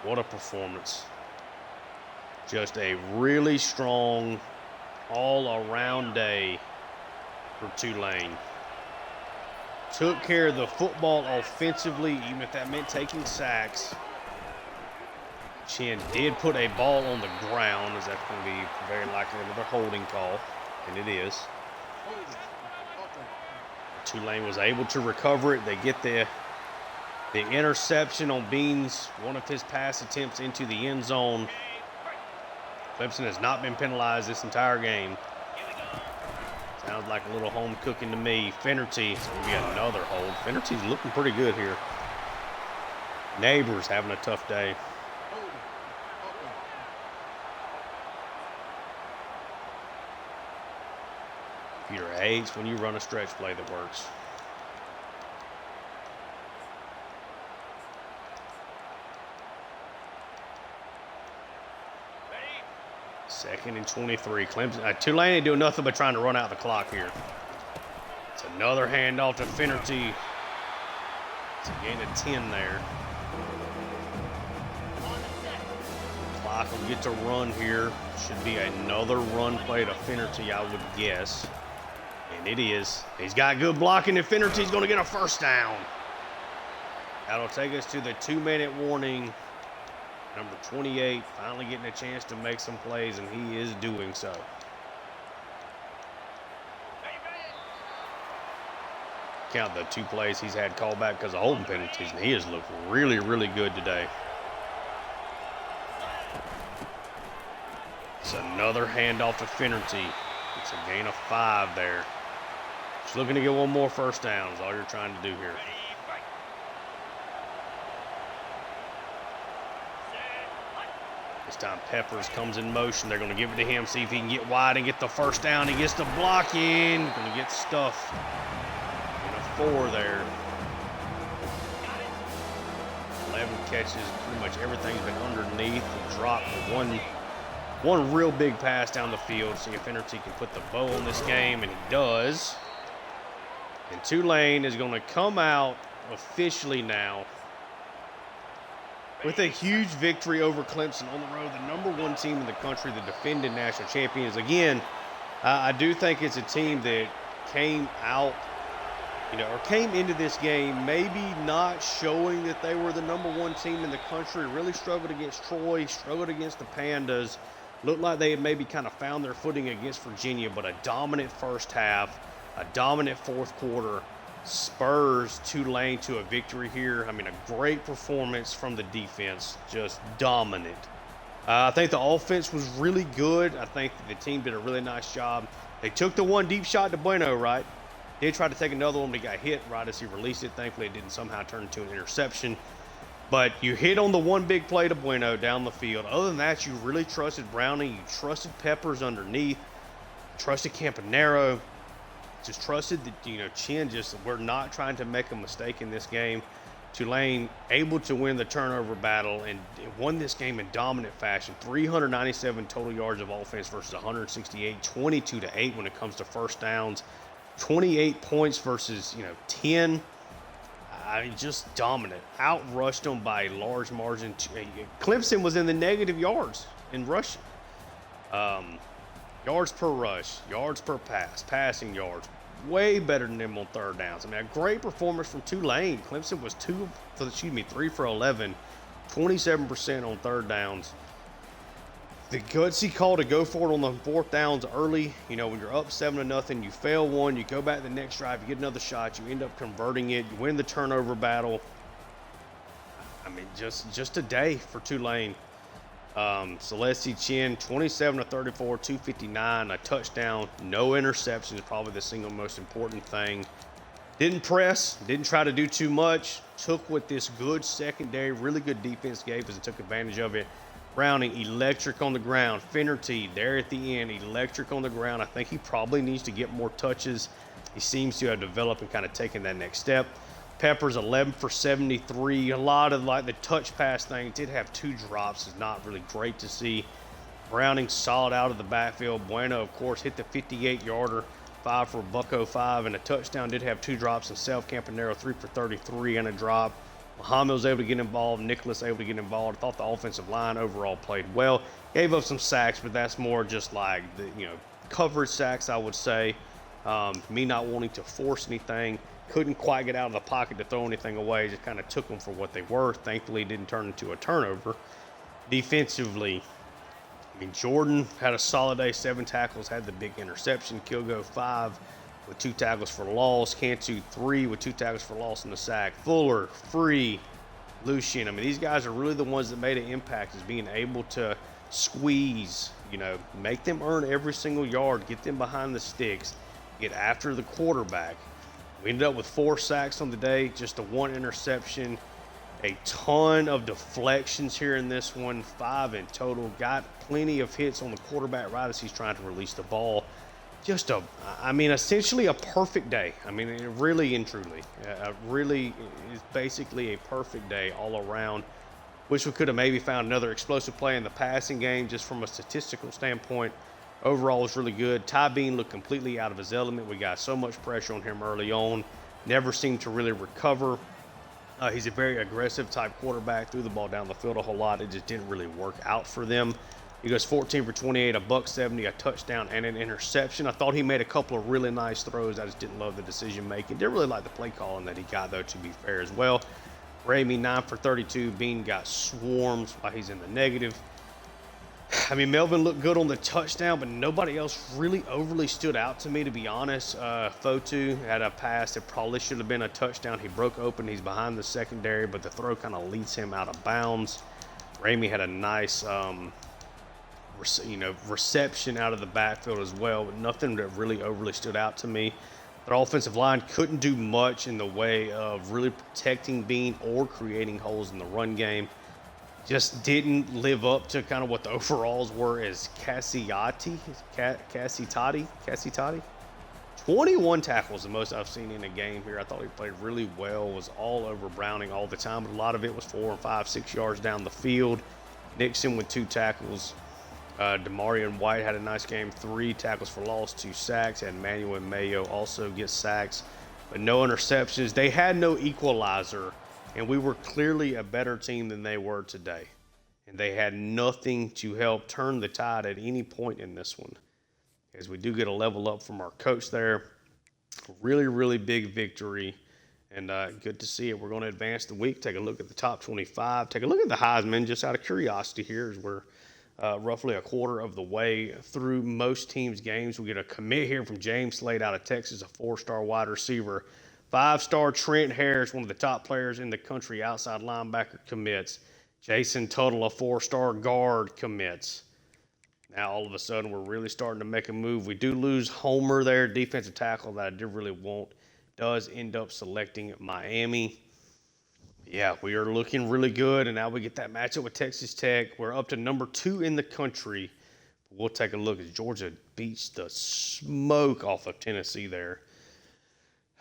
Speaker 1: What a performance. Just a really strong all-around day for Tulane. Took care of the football offensively, even if that meant taking sacks. Chin did put a ball on the ground, as that's going to be very likely another holding call, and it is. Tulane was able to recover it. They get the The interception on Beans, one of his pass attempts into the end zone. Clemson has not been penalized this entire game. Sounds like a little home cooking to me. Finnerty, it's going to be another hold. Finnerty's looking pretty good here. Neighbors having a tough day. Peter hates when you run a stretch play that works. Second and 23. Clemson, Tulane ain't doing nothing but trying to run out the clock here. It's another handoff to Finnerty. It's a gain of 10 there. Clock will get to run here. Should be another run play to Finnerty, I would guess. And it is. He's got good blocking, and Finnerty's going to get a first down. That'll take us to the 2-minute warning. Number 28 finally getting a chance to make some plays, and he is doing so. Count the 2 plays he's had called back because of holding penalties, and he has looked really, really good today. It's another handoff to Finnerty. It's a gain of 5 there. Just looking to get one more first down is all you're trying to do here. This time Peppers comes in motion. They're going to give it to him, see if he can get wide and get the first down. He gets the block in. Going to get stuffed. And a 4 there. 11 catches. Pretty much everything's been underneath. He dropped one real big pass down the field. See if Finnerty can put the bow on this game, and he does. And Tulane is going to come out officially now with a huge victory over Clemson on the road, the number 1 team in the country, the defending national champions. Again, I do think it's a team that came out, or came into this game maybe not showing that they were the number 1 team in the country. Really struggled against Troy, struggled against the Pandas. Looked like they had maybe kind of found their footing against Virginia, but a dominant first half, a dominant fourth quarter spurs Tulane to a victory here. I mean, a great performance from the defense, just dominant. I think the offense was really good. I think the team did a really nice job. They took the one deep shot to Bueno, right? They tried to take another one, but he got hit right as he released it. Thankfully, it didn't somehow turn into an interception. But you hit on the one big play to Bueno down the field. Other than that, you really trusted Browning. You trusted Peppers underneath. Trusted Campanaro. Just trusted that, Chin we're not trying to make a mistake in this game. Tulane able to win the turnover battle and won this game in dominant fashion. 397 total yards of offense versus 168, 22-8 when it comes to first downs. 28 points versus, 10. I mean, just dominant. Outrushed them by a large margin. Clemson was in the negative yards in rushing. Yards per rush, yards per pass, passing yards, way better than them on third downs. I mean, a great performance from Tulane. Clemson was 3 for 11, 27% on third downs. The gutsy call to go for it on the fourth downs early. When you're up 7-0, you fail one, you go back the next drive, you get another shot, you end up converting it, you win the turnover battle. I mean, just a day for Tulane. Celeste Chin, 27 of 34, 259, a touchdown, no interceptions, probably the single most important thing. Didn't press, didn't try to do too much, took what this good secondary, really good defense gave us and took advantage of it. Browning, electric on the ground. Finnerty, there at the end, electric on the ground. I think he probably needs to get more touches. He seems to have developed and kind of taken that next step. Peppers 11 for 73. A lot of the touch pass thing. Did have 2 drops. Is not really great to see. Browning solid out of the backfield. Bueno, of course, hit the 58-yarder. 5 for $105 and a touchdown. Did have 2 drops himself. Campanaro 3 for 33 and a drop. Muhammad was able to get involved. Nicholas able to get involved. I thought the offensive line overall played well. Gave up some sacks, but that's more just like the coverage sacks, I would say. Me not wanting to force anything. Couldn't quite get out of the pocket to throw anything away. Just kind of took them for what they were. Thankfully, it didn't turn into a turnover. Defensively, Jordan had a solid day. 7 tackles, had the big interception. Kilgo 5 with 2 tackles for loss. Cantu 3 with 2 tackles for loss in the sack. Fuller, Free, Lucien. I mean, these guys are really the ones that made an impact, is being able to squeeze, make them earn every single yard, get them behind the sticks, get after the quarterback. We ended up with 4 sacks on the day, just the 1 interception, a ton of deflections here in this one, 5 in total. Got plenty of hits on the quarterback right as he's trying to release the ball. Just essentially a perfect day. I mean, it really and truly, really is basically a perfect day all around. Wish we could have maybe found another explosive play in the passing game, just from a statistical standpoint. Overall, was really good. Ty Bean looked completely out of his element. We got so much pressure on him early on. Never seemed to really recover. He's a very aggressive type quarterback. Threw the ball down the field a whole lot. It just didn't really work out for them. He goes 14 for 28, a $170, a touchdown, and an interception. I thought he made a couple of really nice throws. I just didn't love the decision making. Didn't really like the play calling that he got, though, to be fair as well. Ramey 9 for 32. Bean got swarmed while he's in the negative. I mean, Melvin looked good on the touchdown, but nobody else really overly stood out to me, to be honest. Fotu had a pass that probably should have been a touchdown. He broke open. He's behind the secondary, but the throw kind of leads him out of bounds. Ramey had a nice reception out of the backfield as well, but nothing that really overly stood out to me. Their offensive line couldn't do much in the way of really protecting Bean or creating holes in the run game. Just didn't live up to kind of what the overalls were as Cassitati. 21 tackles, the most I've seen in a game here. I thought he played really well, was all over Browning all the time, but a lot of it was 4 and 5, 6 yards down the field. Nixon with 2 tackles. Demarion White had a nice game, 3 tackles for loss, 2 sacks, and Manuel Mayo also gets sacks, but no interceptions. They had no equalizer, and we were clearly a better team than they were today. And they had nothing to help turn the tide at any point in this one, as we do get a level up from our coach there. Really, really big victory, and good to see it. We're going to advance the week, take a look at the top 25, take a look at the Heisman, just out of curiosity here, as we're roughly a quarter of the way through most teams' games. We get a commit here from James Slade out of Texas, a 4-star wide receiver. 5-star Trent Harris, one of the top players in the country, outside linebacker, commits. Jason Tuttle, a 4-star guard, commits. Now all of a sudden we're really starting to make a move. We do lose Homer there, defensive tackle that I did really want. Does end up selecting Miami. Yeah, we are looking really good, and now we get that matchup with Texas Tech. We're up to number 2 in the country. We'll take a look as Georgia beats the smoke off of Tennessee there.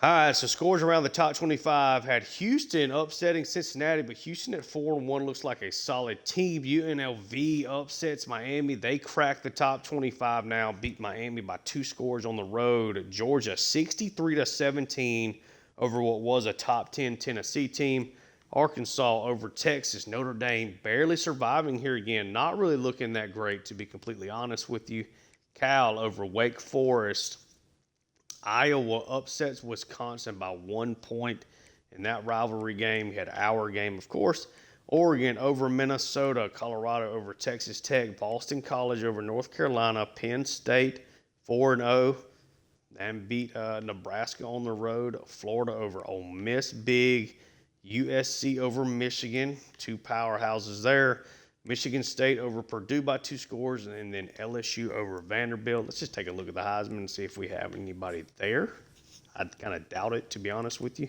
Speaker 1: All right, so scores around the top 25 had Houston upsetting Cincinnati, but Houston at 4-1 looks like a solid team. UNLV upsets Miami. They cracked the top 25 now, beat Miami by 2 scores on the road. Georgia 63-17 over what was a top 10 Tennessee team. Arkansas over Texas. Notre Dame barely surviving here again. Not really looking that great, to be completely honest with you. Cal over Wake Forest. Iowa upsets Wisconsin by 1 point in that rivalry game. We had our game, of course. Oregon over Minnesota. Colorado over Texas Tech. Boston College over North Carolina. Penn State 4-0 and beat Nebraska on the road. Florida over Ole Miss big. USC over Michigan, 2 powerhouses there. Michigan State over Purdue by 2 scores, and then LSU over Vanderbilt. Let's just take a look at the Heisman and see if we have anybody there. I kind of doubt it, to be honest with you.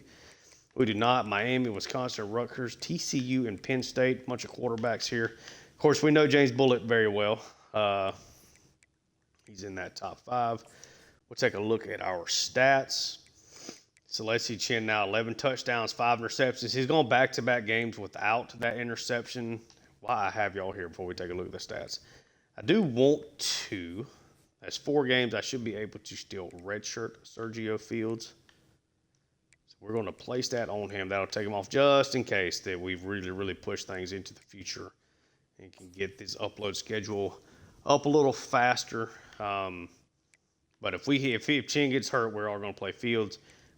Speaker 1: We do not. Miami, Wisconsin, Rutgers, TCU, and Penn State. Bunch of quarterbacks here. Of course, we know James Bullitt very well. He's in that top 5. We'll take a look at our stats. Celestia Chin now 11 touchdowns, 5 interceptions. He's gone back-to-back games without that interception. Why I have y'all here before we take a look at the stats. I do want to. That's 4 games. I should be able to still redshirt Sergio Fields. So we're going to place that on him. That'll take him off just in case that we've really, really pushed things into the future and can get this upload schedule up a little faster. But if Chin gets hurt, we're all going to play Fields.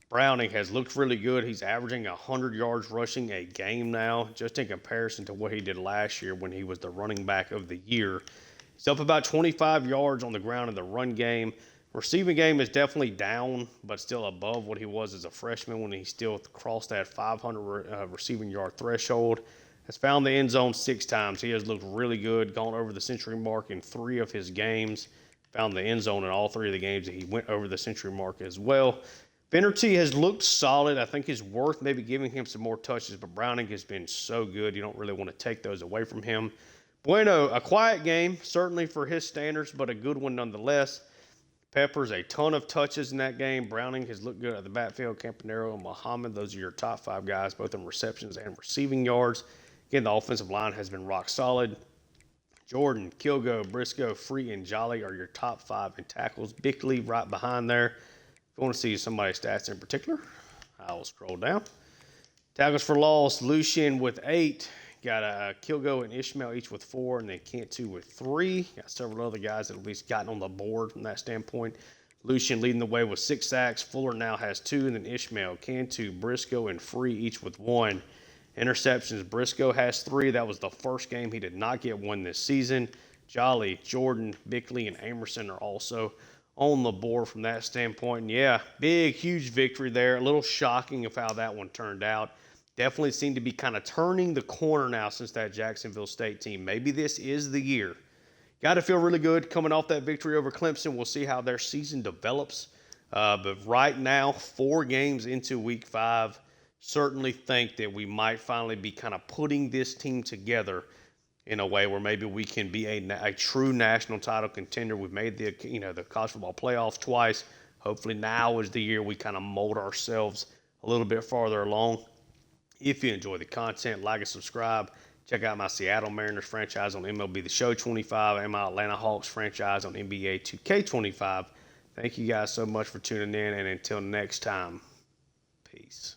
Speaker 1: Browning has looked really good. He's averaging 100 yards rushing a game now, just in comparison to what he did last year when he was the running back of the year. He's up about 25 yards on the ground in the run game. Receiving game is definitely down, but still above what he was as a freshman when he still crossed that 500 receiving yard threshold. Has found the end zone 6 times. He has looked really good, gone over the century mark in 3 of his games. Found the end zone in all 3 of the games that he went over the century mark as well. Finnerty has looked solid. I think it's worth maybe giving him some more touches, but Browning has been so good. You don't really want to take those away from him. Bueno, a quiet game, certainly for his standards, but a good one nonetheless. Peppers, a ton of touches in that game. Browning has looked good at the backfield. Campanero and Muhammad, those are your top 5 guys, both in receptions and receiving yards. Again, the offensive line has been rock solid. Jordan, Kilgo, Briscoe, Free, and Jolly are your top 5 in tackles. Bickley right behind there. If you want to see somebody's stats in particular, I will scroll down. Tackles for loss, Lucien with 8. Got Kilgo and Ishmael each with 4, and then Cantu with 3. Got several other guys that at least gotten on the board from that standpoint. Lucien leading the way with 6 sacks. Fuller now has 2, and then Ishmael, Cantu, Briscoe, and Free each with 1. Interceptions, Briscoe has 3. That was the first game he did not get 1 this season. Jolly, Jordan, Bickley, and Amerson are also on the board from that standpoint. And yeah, big, huge victory there. A little shocking of how that one turned out. Definitely seemed to be kind of turning the corner now since that Jacksonville State team. Maybe this is the year. Got to feel really good coming off that victory over Clemson. We'll see how their season develops. But right now, 4 games into week 5, certainly think that we might finally be kind of putting this team together in a way where maybe we can be a true national title contender. We've made the college football playoffs twice. Hopefully now is the year we kind of mold ourselves a little bit farther along. If you enjoy the content, like and subscribe. Check out my Seattle Mariners franchise on MLB The Show 25 and my Atlanta Hawks franchise on NBA 2K25. Thank you guys so much for tuning in, and until next time, peace.